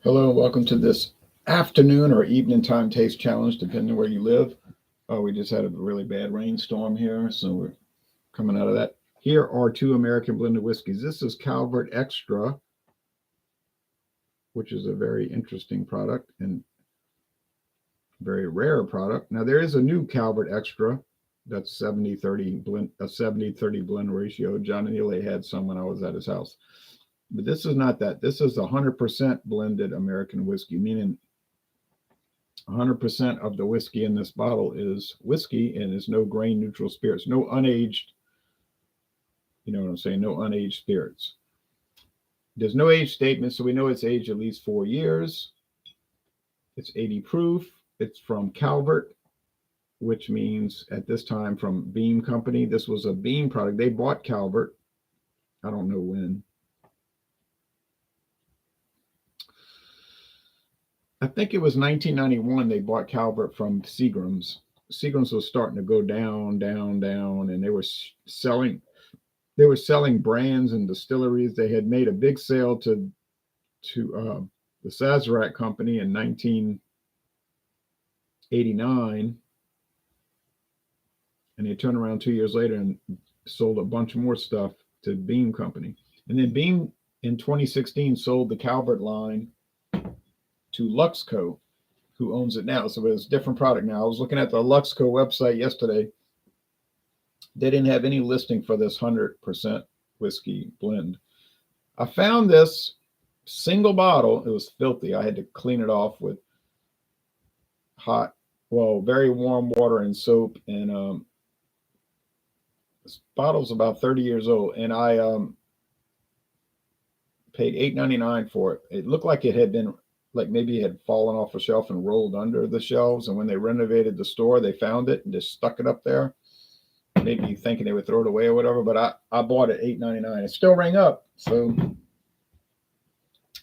Hello, and welcome to this afternoon or evening time taste challenge, depending where you live. We just had a really bad rainstorm here, so we're coming out of that. Here are two American blended whiskeys. This is Calvert Extra, which is a very interesting product and very rare product. Now, there is a new Calvert Extra that's 70-30 blend, a 70-30 blend ratio. John Neely had some when I was at his house. But this is not that. This is 100% blended American whiskey, meaning 100% of the whiskey in this bottle is whiskey and is no grain neutral spirits, no unaged, you know what I'm saying, no unaged spirits. There's no age statement, so we know it's aged at least 4 years. It's 80 proof. It's from Calvert, which means at this time from Beam Company. This was a Beam product. They bought Calvert. I don't know when. I think it was 1991 they bought Calvert from Seagram's. Seagram's was starting to go down, down, down, and selling brands and distilleries. They had made a big sale to the Sazerac company in 1989, and they turned around 2 years later and sold a bunch more stuff to Beam Company. And then Beam in 2016 sold the Calvert line to Luxco, who owns it now. So it's a different product now. I was looking at the Luxco website yesterday. They didn't have any listing for this 100% whiskey blend. I found this single bottle. It was filthy. I had to clean it off with very warm water and soap. And this bottle's about 30 years old. And I paid $8.99 for it. It looked like it had been, like maybe it had fallen off a shelf and rolled under the shelves. And when they renovated the store, they found it and just stuck it up there. Maybe thinking they would throw it away or whatever, but I bought it $8.99. It still rang up, so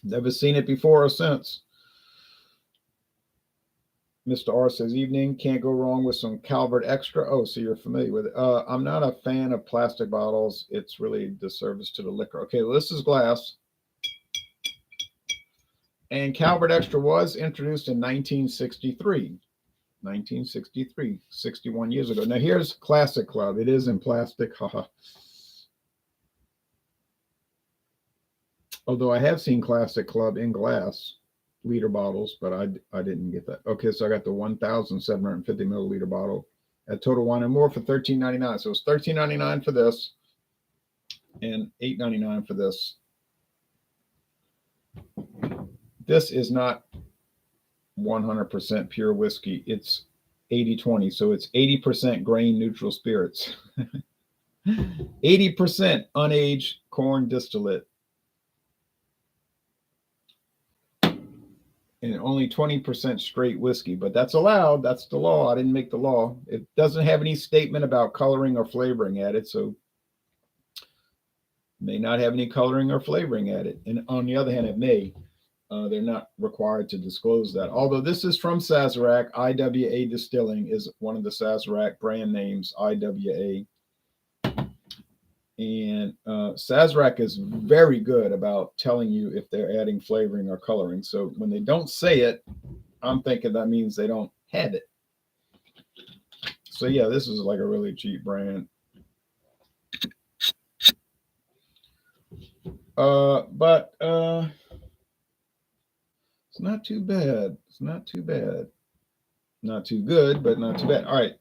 never seen it before or since. Mr. R says, evening, can't go wrong with some Calvert Extra. Oh, so you're familiar with it. I'm not a fan of plastic bottles. It's really disservice to the liquor. Okay, well, this is glass. And Calvert Extra was introduced in 1963. 1963, 61 years ago. Now here's Classic Club. It is in plastic. Haha. Although I have seen Classic Club in glass liter bottles, but I didn't get that. Okay, so I got the 1,750 milliliter bottle at Total Wine and More for $13.99. So it's $13.99 for this and $8.99 for this. This is not 100% pure whiskey. It's 80-20, so it's 80% grain neutral spirits. 80% unaged corn distillate. And only 20% straight whiskey, but that's allowed. That's the law. I didn't make the law. It doesn't have any statement about coloring or flavoring added, so may not have any coloring or flavoring added. And on the other hand, it may. They're not required to disclose that. Although this is from Sazerac, IWA Distilling is one of the Sazerac brand names, IWA. And Sazerac is very good about telling you if they're adding flavoring or coloring. So when they don't say it, I'm thinking that means they don't have it. So yeah, this is like a really cheap brand. But it's not too bad. It's not too bad. Not too good, but not too bad. All right,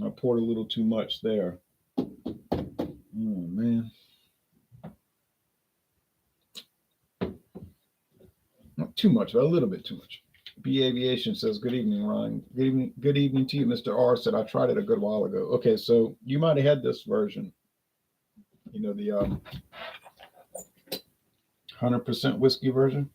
I poured a little too much there. Oh man. Not too much, but a little bit too much. B Aviation says, good evening, Ryan. Good evening to you. Mr. R said, I tried it a good while ago. Okay, so you might have had this version. You know, the 100% whiskey version.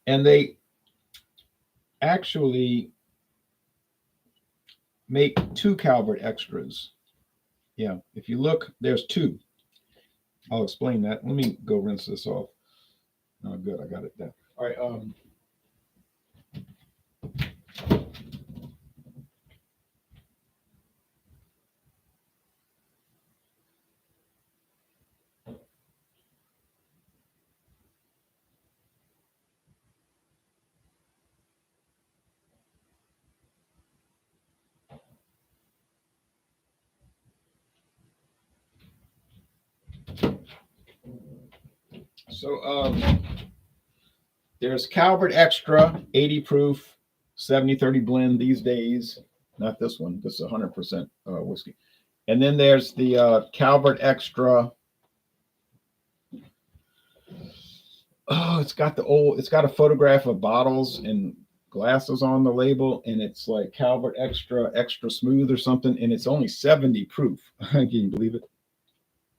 And they actually make two Calvert Extras. Yeah, if you look, there's two. I'll explain that. Let me go rinse this off. Oh, good, I got it there. All right. So there's Calvert Extra, 80 proof, 70/30 blend these days. Not this one. This is 100% whiskey. And then there's the Calvert Extra. Oh, it's got a photograph of bottles and glasses on the label, and it's like Calvert Extra, extra smooth or something, and it's only 70 proof. Can you believe it?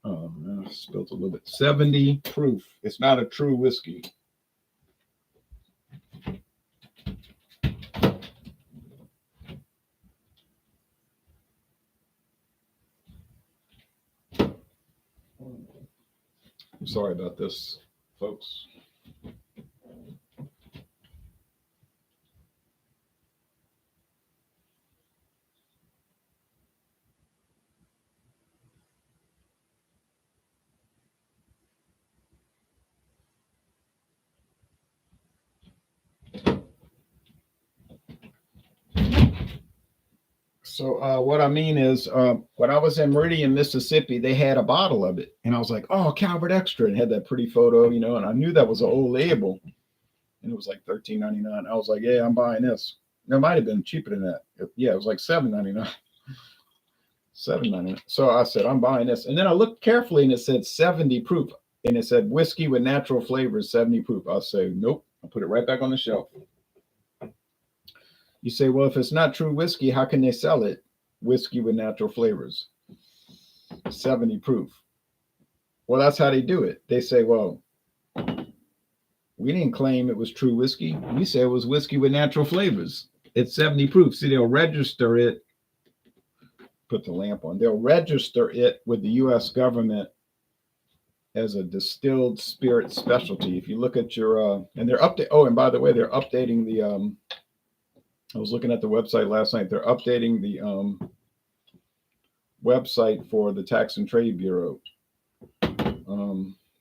Oh, no, I spilled a little bit. 70 proof. It's not a true whiskey. I'm sorry about this, folks. So what I mean is, when I was in Meridian, Mississippi, they had a bottle of it, and I was like, "Oh, Calvert Extra," and had that pretty photo, and I knew that was an old label, and it was like $13.99. I was like, "Yeah, I'm buying this." It might have been cheaper than that. Yeah, it was like $7.99. $7.99. So I said, "I'm buying this," and then I looked carefully, and it said 70 proof, and it said whiskey with natural flavors, 70 proof. I say, "Nope." I put it right back on the shelf. You say, well, if it's not true whiskey, how can they sell it? Whiskey with natural flavors, 70 proof. Well, that's how they do it. They say, well, we didn't claim it was true whiskey. We said it was whiskey with natural flavors. It's 70 proof. See, they'll register it. Put the lamp on. They'll register it with the U.S. government as a distilled spirit specialty. If you look at your, and they're updating. Oh, and by the way, they're updating the, I was looking at the website last night. They're updating the website for the Tax and Trade Bureau.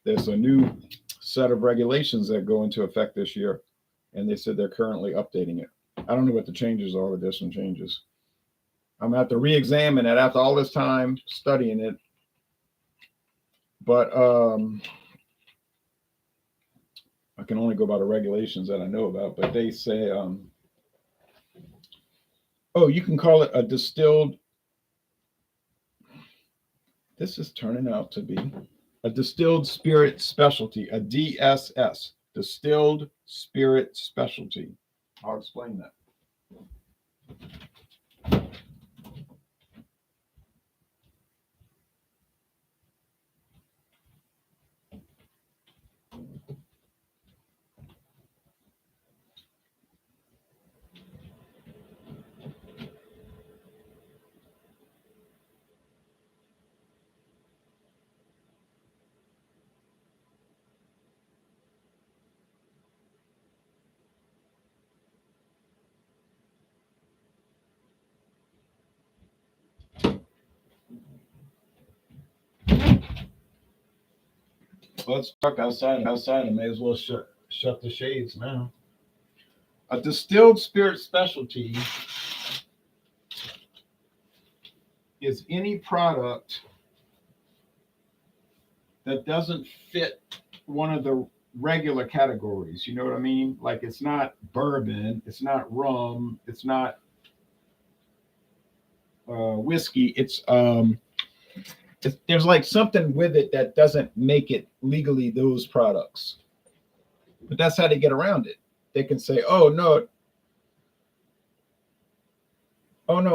There's a new set of regulations that go into effect this year, and they said they're currently updating it. I don't know what the changes are, but there's some changes. I'm going to have to re-examine it after all this time studying it. But I can only go by the regulations that I know about. But they say, oh, you can call it a distilled. This is turning out to be a distilled spirit specialty, a DSS, distilled spirit specialty. I'll explain that. Well, it's dark outside. I may as well shut the shades now. A distilled spirit specialty is any product that doesn't fit one of the regular categories. You know what I mean? Like it's not bourbon, it's not rum, it's not whiskey. There's like something with it that doesn't make it legally those products. But that's how they get around it. They can say, oh no,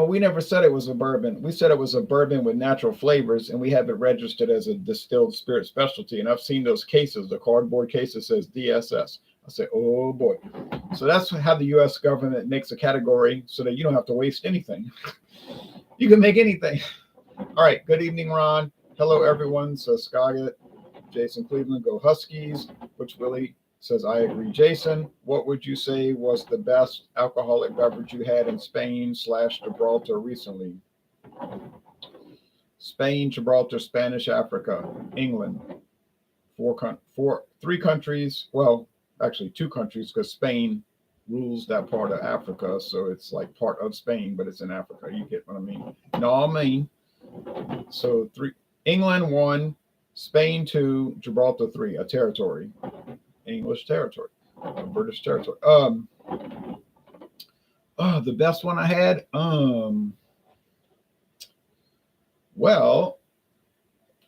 we never said it was a bourbon. We said it was a bourbon with natural flavors, and we have it registered as a distilled spirit specialty. And I've seen those cases, the cardboard case that says DSS. I say, oh boy. So that's how the U.S. government makes a category so that you don't have to waste anything. You can make anything. All right. Good evening, Ron. Hello, everyone. So Scott, Jason Cleveland, go Huskies. Butch Willie says, I agree. Jason, what would you say was the best alcoholic beverage you had in Spain / Gibraltar recently? Spain, Gibraltar, Spanish Africa, England. Three countries. Well, actually 2 countries, because Spain rules that part of Africa. So it's like part of Spain, but it's in Africa. You get what I mean? No, I mean. So 3. England 1, Spain 2, Gibraltar 3, a territory, English territory, a British territory. The best one I had, well,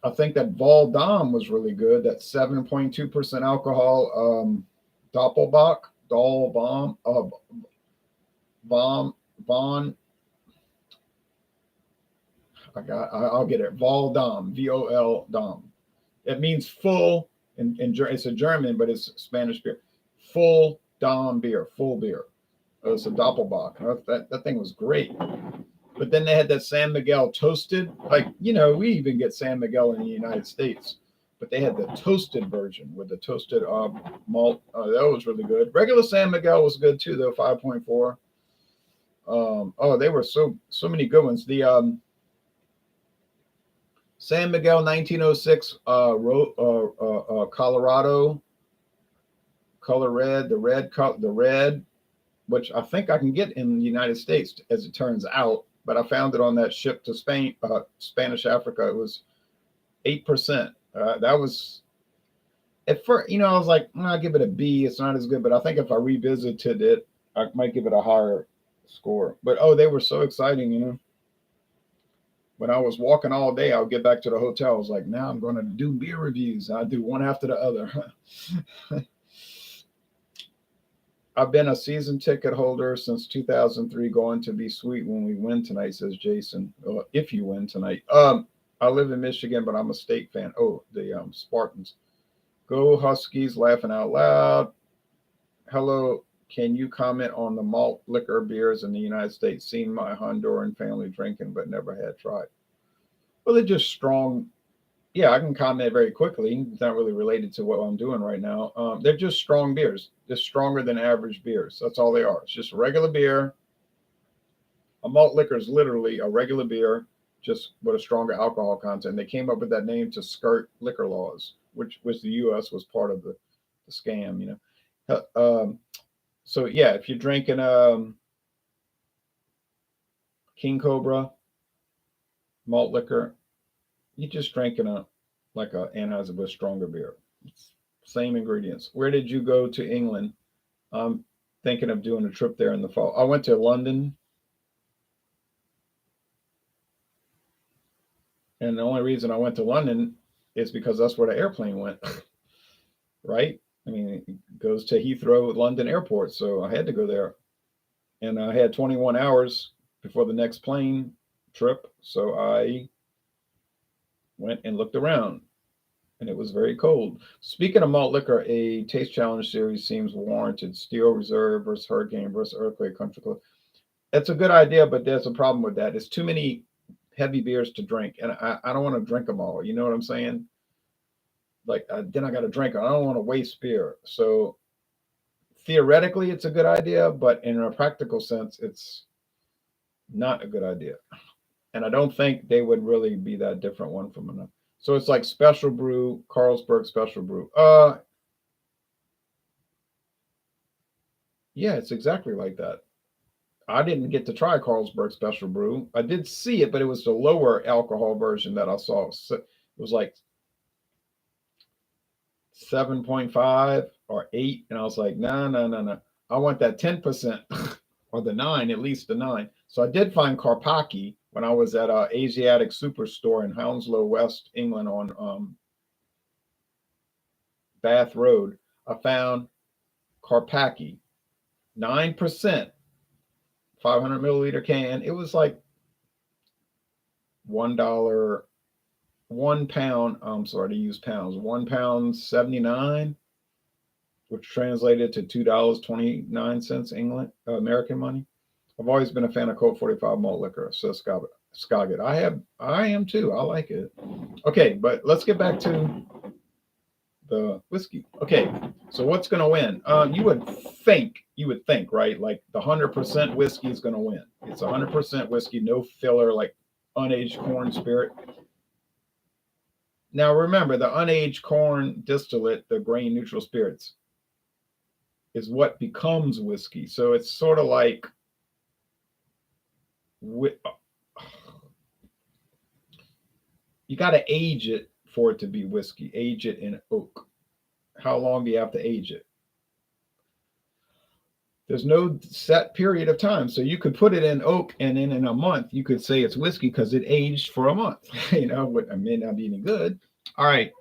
I think that Val Dom was really good. That 7.2% alcohol, Doppelbock, Doll Bomb, Bomb, Von. I'll get it. Val Dom, VOL Dom. It means full, it's a German, but it's Spanish beer. Full Dom beer, full beer. It's a Doppelbock. That thing was great. But then they had that San Miguel toasted. Like, we even get San Miguel in the United States. But they had the toasted version with the toasted malt. That was really good. Regular San Miguel was good too, though, 5.4. They were so many good ones. The San Miguel 1906 Colorado color red, the red, which I think I can get in the United States, as it turns out. But I found it on that ship to Spain, Spanish Africa. It was 8%. That was at first, I was like, I'll give it a B. It's not as good, but I think if I revisited it, I might give it a higher score. But they were so exciting, When I was walking all day, I would get back to the hotel. I was like, now I'm going to do beer reviews. I do one after the other. I've been a season ticket holder since 2003. Going to be sweet when we win tonight, says Jason. If you win tonight. I live in Michigan, but I'm a state fan. Oh, the Spartans. Go Huskies, laughing out loud. Hello. Can you comment on the malt liquor beers in the United States? Seen my Honduran family drinking, but never had tried. Well, they're just strong. Yeah, I can comment very quickly. It's not really related to what I'm doing right now. They're just strong beers. They're stronger than average beers. That's all they are. It's just regular beer. A malt liquor is literally a regular beer, just with a stronger alcohol content. They came up with that name to skirt liquor laws, which the U.S. was part of the scam, So yeah, if you're drinking King Cobra malt liquor, you're just drinking a Anheuser-Busch stronger beer. It's same ingredients. Where did you go to England? I'm thinking of doing a trip there in the fall. I went to London, and the only reason I went to London is because that's where the airplane went, right? I mean, it goes to Heathrow London Airport, so I had to go there, and I had 21 hours before the next plane trip, so I went and looked around, and it was very cold. Speaking of malt liquor, a taste challenge series seems warranted. Steel Reserve versus Hurricane versus Earthquake Country Club. It's a good idea, but there's a problem with that. It's too many heavy beers to drink, and I don't want to drink them all. You know what I'm saying? Like, then I got to drink them. I don't want to waste beer. So theoretically, it's a good idea, but in a practical sense, it's not a good idea. And I don't think they would really be that different one from another. So it's like special brew, Carlsberg special brew. Yeah, it's exactly like that. I didn't get to try Carlsberg special brew. I did see it, but it was the lower alcohol version that I saw. So it was like 7.5 or 8, and I was like, no. I want that 10% or the 9, at least the 9. So I did find Karpaki when I was at Asiatic Superstore in Hounslow, West England on Bath Road. I found Karpaki, 9%, 500 milliliter can. It was like $1, 1 pound. I'm sorry to use pounds. £1 79, which translated to $2.29 England American money. I've always been a fan of Colt 45 malt liquor, says Scoggett. I am too. I like it. Okay, but let's get back to the whiskey. Okay, so what's going to win? You would think, right? Like the 100% whiskey is going to win. It's 100% whiskey, no filler, like unaged corn spirit. Now remember, the unaged corn distillate, the grain neutral spirits, is what becomes whiskey. So it's sort of like you got to age it for it to be whiskey. Age it in oak. How long do you have to age it? There's no set period of time. So you could put it in oak and then in a month you could say it's whiskey because it aged for a month. It may not be any good. All right.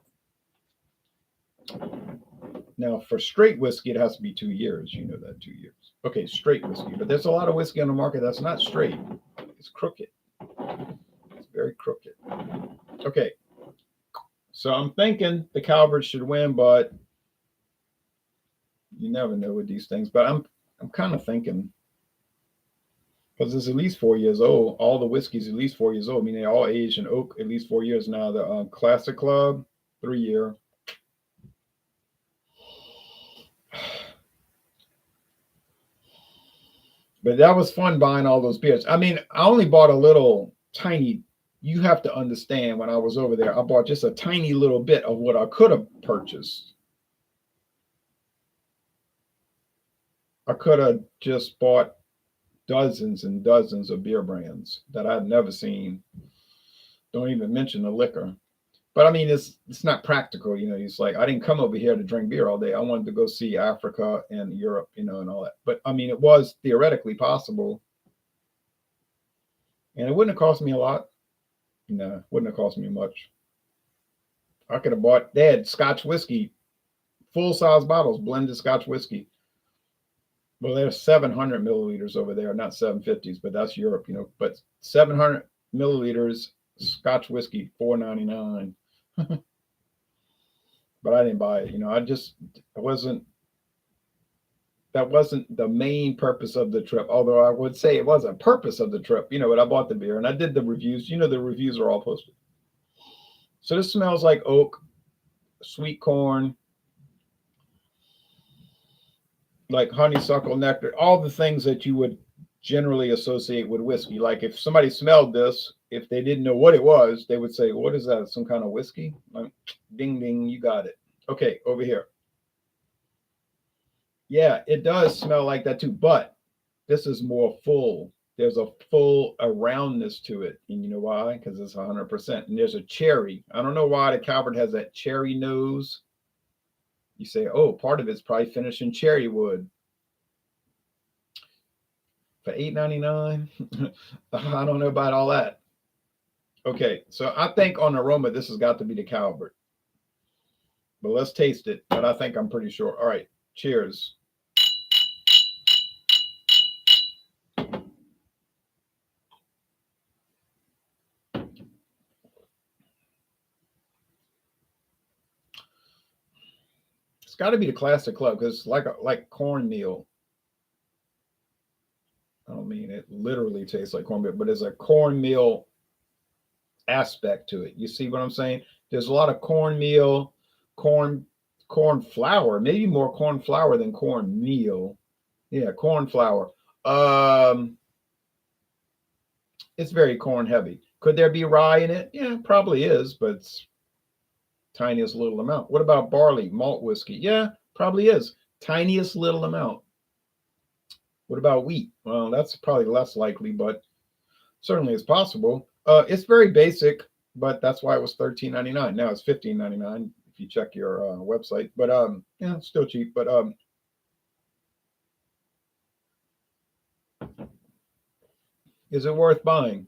Now for straight whiskey, it has to be 2 years. You know that 2 years. Okay, straight whiskey. But there's a lot of whiskey on the market that's not straight. It's crooked. It's very crooked. Okay. So I'm thinking the Calvert should win, but you never know with these things. But I'm kind of thinking, because it's at least 4 years old. All the whiskeys at least 4 years old. I mean, they all aged in oak at least 4 years now. The Classic Club, 3 year. But that was fun buying all those beers. I mean, I only bought a little tiny. You have to understand, when I was over there, I bought just a tiny little bit of what I could have purchased. I could have just bought dozens and dozens of beer brands that I'd never seen. Don't even mention the liquor. But I mean, it's not practical. It's like I didn't come over here to drink beer all day. I wanted to go see Africa and Europe, and all that. But I mean, it was theoretically possible. And it wouldn't have cost me a lot. No, it wouldn't have cost me much. I could have bought, they had Scotch whiskey, full size bottles, blended Scotch whiskey. Well, there's 700 milliliters over there, not 750s, but that's Europe, But 700 milliliters Scotch whiskey, $4.99. But I didn't buy it. That wasn't the main purpose of the trip. Although I would say it was a purpose of the trip. But I bought the beer and I did the reviews. The reviews are all posted. So this smells like oak, sweet corn, like honeysuckle nectar, all the things that you would generally associate with whiskey. Like if somebody smelled this, if they didn't know what it was, they would say, what is that? Some kind of whiskey? Like, ding, ding, you got it. Okay, over here. Yeah, it does smell like that too, but this is more full. There's a full roundness to it. And you know why? Because it's 100%. And there's a cherry. I don't know why the Calvert has that cherry nose. You say, oh, part of it's probably finished in cherry wood. For $8.99? I don't know about all that. Okay, so I think on aroma, this has got to be the Calvert. But let's taste it. But I think I'm pretty sure. All right, cheers. It's got to be the Classic Club because it's like cornmeal. I don't mean it literally tastes like cornmeal, but there's a cornmeal aspect to it. You see what I'm saying? There's a lot of cornmeal, corn flour, maybe more corn flour than cornmeal. Yeah, corn flour. It's very corn heavy. Could there be rye in it? Yeah, probably is, but it's tiniest little amount. What about barley, malt whiskey? Yeah, probably is. Tiniest little amount. What about wheat? Well, that's probably less likely, but certainly it's possible. It's very basic, but that's why it was $13.99. Now it's $15.99 if you check your website. But yeah, it's still cheap. But is it worth buying?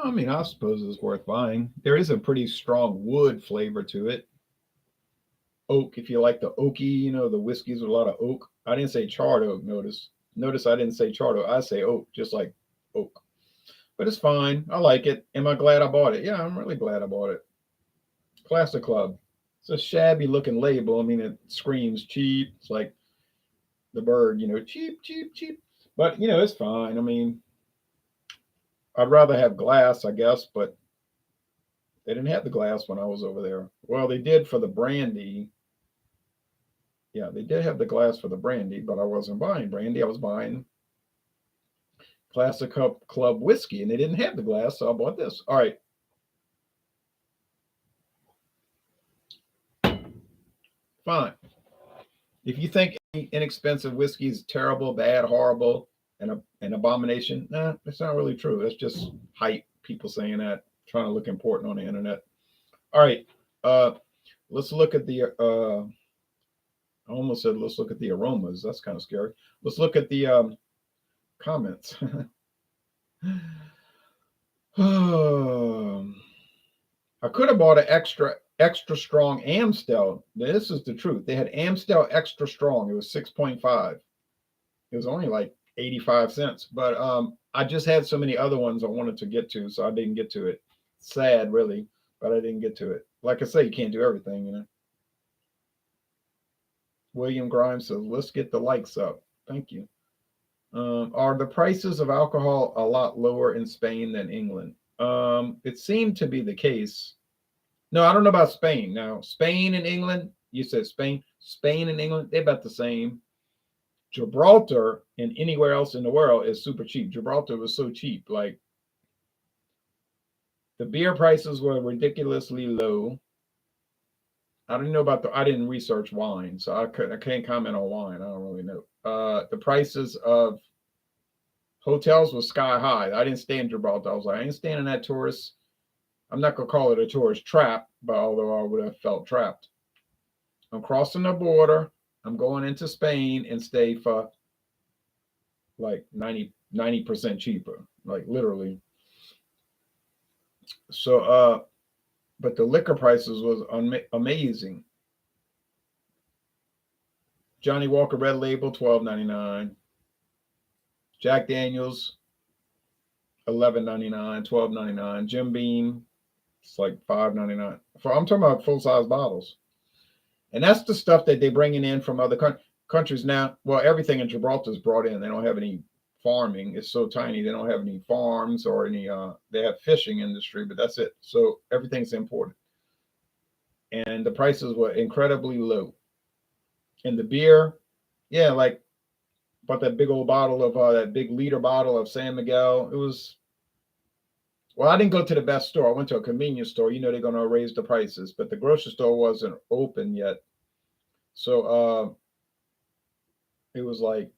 I mean, I suppose it's worth buying. There is a pretty strong wood flavor to it. Oak, if you like the oaky, the whiskeys with a lot of oak. I didn't say charred oak, notice I didn't say charred oak. I say oak, just like oak. But it's fine. I like it. Am I glad I bought it? Yeah, I'm really glad I bought it. Classic Club. It's a shabby looking label. I mean, it screams cheap. It's like the bird, cheap, cheap, cheap. But, it's fine. I mean, I'd rather have glass, I guess, but they didn't have the glass when I was over there. Well, they did for the brandy. Yeah, they did have the glass for the brandy, but I wasn't buying brandy. I was buying Classic Club whiskey, and they didn't have the glass, so I bought this. All right. Fine. If you think inexpensive whiskey is terrible, bad, horrible, and an abomination, nah, it's not really true. That's just hype. People saying that. Trying to look important on the internet. All right. Let's look at the I almost said let's look at the aromas. That's kind of scary. Let's look at the comments. I could have bought an extra strong Amstel. This is the truth. They had Amstel extra strong. It was 6.5. It was only like 85 cents. But I just had so many other ones I wanted to get to, so I didn't get to it. Sad, really, but I didn't get to it. Like I say, you can't do everything, you know. William Grimes says, let's get the likes up. Thank you. Are the prices of alcohol a lot lower in Spain than England? It seemed to be the case. No, I don't know about Spain. Now, Spain and England, you said Spain. Spain and England, they're about the same. Gibraltar and anywhere else in the world is super cheap. Gibraltar was so cheap. Like, the beer prices were ridiculously low. I don't know about I didn't research wine, so I can't comment on wine. I don't really know. The prices of hotels was sky high. I didn't stay in Gibraltar. I was like, I ain't staying in that tourist. I'm not gonna call it a tourist trap, but although I would have felt trapped. I'm crossing the border. I'm going into Spain and stay for like 90% cheaper, like literally. So, but the liquor prices was amazing. Johnny Walker Red Label, $12.99. Jack Daniels, $11.99, $12.99. Jim Beam, it's like $5.99. I'm talking about full size bottles, and that's the stuff that they're bringing in from other countries now. Well, everything in Gibraltar is brought in. They don't have any farming. It's so tiny. They don't have any farms or any. They have fishing industry, but that's it. So everything's imported, and the prices were incredibly low. And the beer, yeah, like bought that big old bottle of that big liter bottle of San Miguel. It was, well, I didn't go to the best store. I went to a convenience store. You know they're gonna raise the prices, but the grocery store wasn't open yet. So it was like,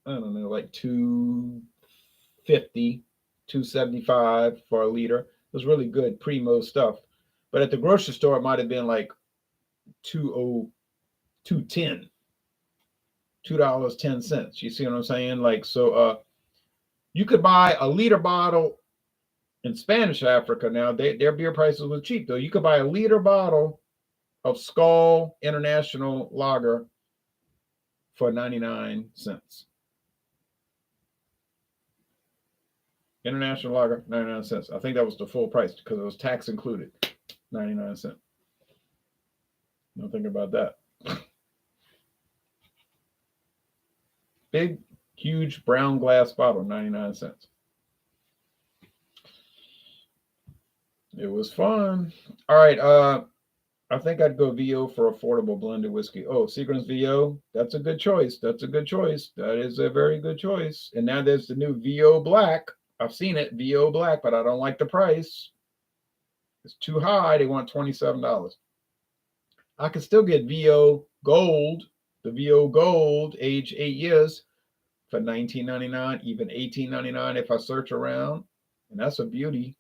I don't know, like 250, 275 for a liter. It was really good primo stuff. But at the grocery store, it might have been like 210. $2.10. You see what I'm saying? Like, so you could buy a liter bottle in Spanish Africa. Now their beer prices were cheap though. You could buy a liter bottle of Skull International Lager for 99 cents. International Lager, 99 cents. I think that was the full price because it was tax included. 99 cents. Don't think about that. Big, huge brown glass bottle, 99 cents. It was fun. All right. I think I'd go VO for affordable blended whiskey. Oh, Seagram's VO. That's a good choice. That's a good choice. That is a very good choice. And now there's the new VO Black. I've seen it, VO Black, but I don't like the price. It's too high. They want $27. I can still get VO Gold, the VO Gold, age 8 years, for $19.99, even $18.99 if I search around. And that's a beauty.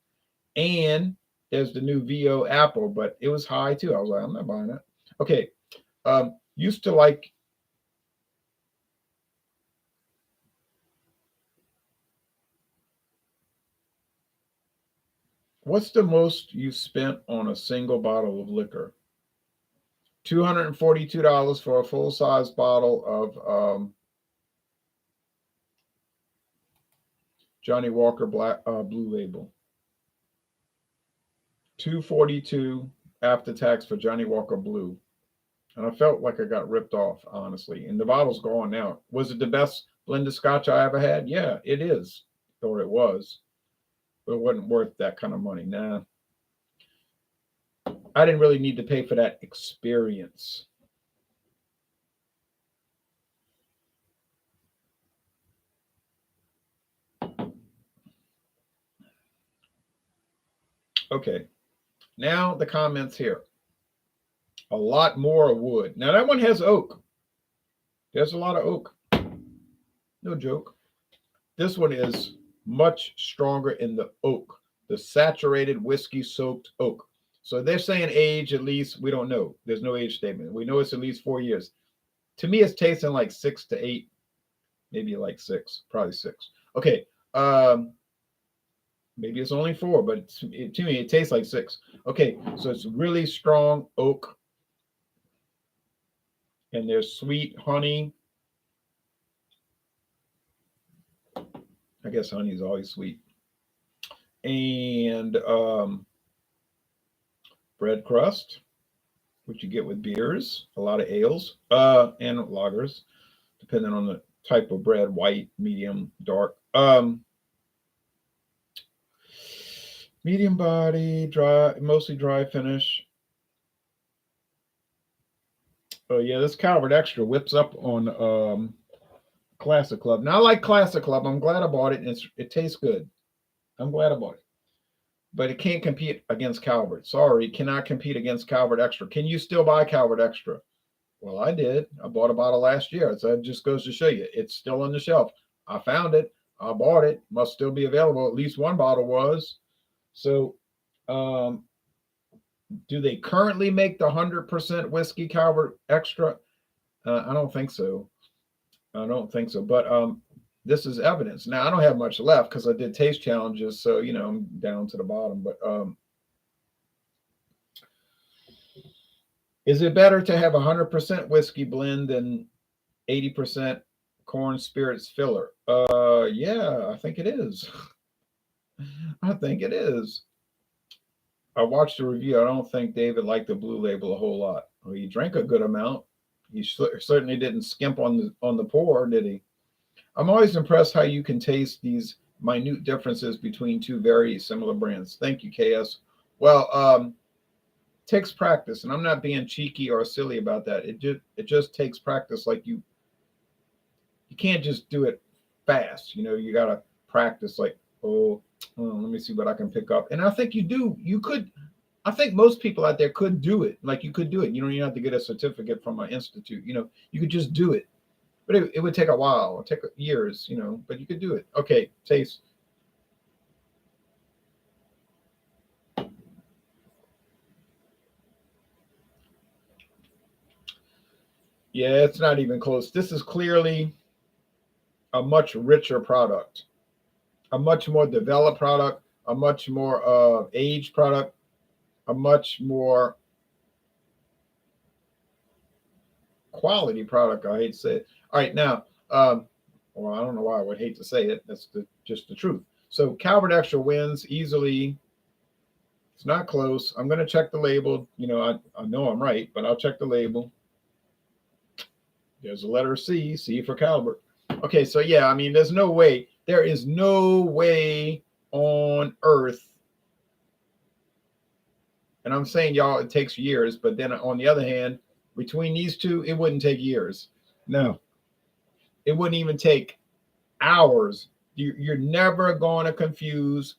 And there's the new VO Apple, but it was high too. I was like, I'm not buying that. Okay. Used to like, what's the most you spent on a single bottle of liquor? $242 for a full-size bottle of Johnny Walker Black Blue Label. $242 after tax for Johnny Walker Blue. And I felt like I got ripped off, honestly. And the bottle's gone now. Was it the best blended scotch I ever had? Yeah, it is. Or it was. But it wasn't worth that kind of money. Nah. I didn't really need to pay for that experience. Okay. Now the comments here. A lot more wood. Now that one has oak. There's a lot of oak. No joke. This one is much stronger in the oak. The saturated whiskey soaked oak. So they're saying age at least. We don't know. There's no age statement. We know it's at least 4 years. To me, it's tasting like 6 to 8, maybe like 6, probably 6. Okay. Maybe it's only 4, but to me, it tastes like 6. Okay. So it's really strong oak, and there's sweet honey. I guess honey is always sweet. And bread crust, which you get with beers, a lot of ales, and lagers, depending on the type of bread, white, medium, dark. Medium body, dry, mostly dry finish. Oh yeah, this Calvert Extra whips up on Classic Club. Now I like Classic Club. I'm glad I bought it, and it tastes good. I'm glad I bought it. But it can't compete against Calvert. Sorry, cannot compete against Calvert Extra. Can you still buy Calvert Extra? Well, I did. I bought a bottle last year. So it just goes to show you, it's still on the shelf. I found it. I bought it. Must still be available. At least one bottle was. So, do they currently make the 100% whiskey Calvert Extra? I don't think so. I don't think so. But this is evidence. Now I don't have much left because I did taste challenges, so I'm down to the bottom. But is it better to have 100% whiskey blend than 80% corn spirits filler? Yeah, I think it is. I think it is. I watched the review. I don't think David liked the blue label a whole lot. Well, he drank a good amount. He certainly didn't skimp on the pour, did he? I'm always impressed how you can taste these minute differences between two very similar brands. Thank you, KS. Well, takes practice, and I'm not being cheeky or silly about that. It just takes practice. Like you can't just do it fast. You got to practice. Like, let me see what I can pick up. And I think you do. You could. I think most people out there could do it. Like you could do it. You don't even have to get a certificate from an institute. You could just do it. But it would take a while. It would take years. But you could do it. Okay, taste. Yeah, it's not even close. This is clearly a much richer product, a much more developed product, a much more aged product, a much more quality product. I hate to say it. All right, now, well, I don't know why I would hate to say it. That's just the truth. So Calvert Extra wins easily. It's not close. I'm going to check the label. I know I'm right, but I'll check the label. There's a letter C, C for Calvert. Okay, so yeah, I mean, there's no way. There is no way on earth. And I'm saying, y'all, it takes years. But then on the other hand, between these two, it wouldn't take years. No, it wouldn't even take hours. You're never going to confuse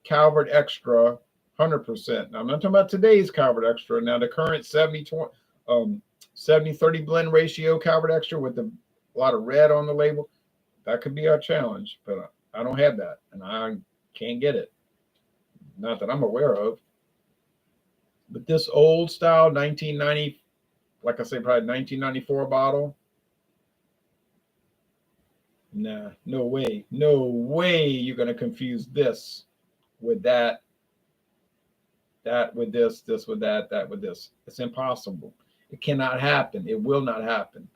Calvert Extra 100%. Now, I'm not talking about today's Calvert Extra. Now, the current 70-30 blend ratio Calvert Extra with a lot of red on the label, that could be our challenge. But I don't have that, and I can't get it. Not that I'm aware of. But this old style 1990, like I say, probably 1994 bottle, nah, no way. No way you're going to confuse this with that with this with that with this. It's impossible. It cannot happen. It will not happen.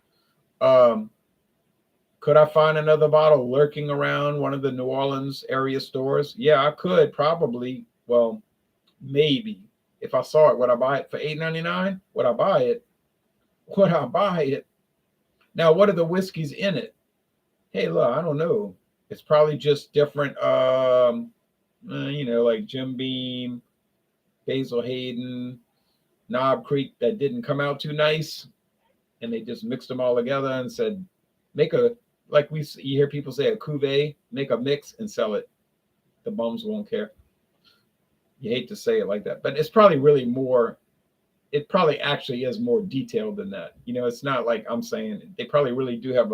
Could I find another bottle lurking around one of the New Orleans area stores? Yeah, I could probably. Well, maybe. If I saw it, would I buy it for $8.99? Would I buy it? Would I buy it? Now, what are the whiskeys in it? Hey, look, I don't know. It's probably just different, like Jim Beam, Basil Hayden, Knob Creek that didn't come out too nice. And they just mixed them all together and said, you hear people say a cuvee, make a mix and sell it. The bums won't care. You hate to say it like that, but it's probably really more. It probably actually is more detailed than that. It's not like I'm saying they probably really do have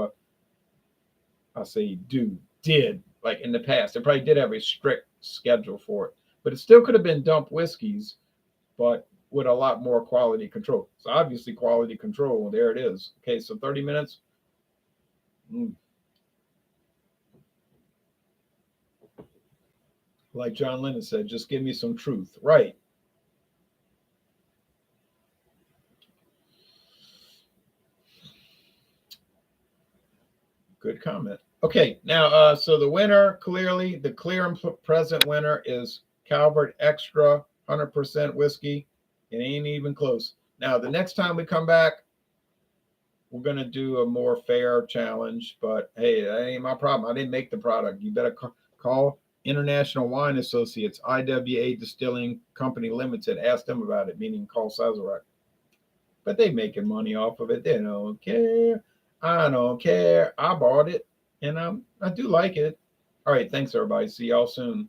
did like in the past. They probably did have a strict schedule for it, but it still could have been dump whiskeys, but with a lot more quality control. So obviously quality control, there it is. Okay, so 30 minutes. Like John Lennon said, just give me some truth. Right. Good comment. Okay, now, so the winner, clearly, the clear and present winner is Calvert Extra 100% whiskey. It ain't even close. Now, the next time we come back, we're going to do a more fair challenge, but hey, that ain't my problem. I didn't make the product. You better call International Wine Associates, IWA Distilling Company Limited. Ask them about it, meaning call Sazerac. But they making money off of it. They don't care. I don't care. I bought it, and I do like it. All right, thanks everybody. See y'all soon.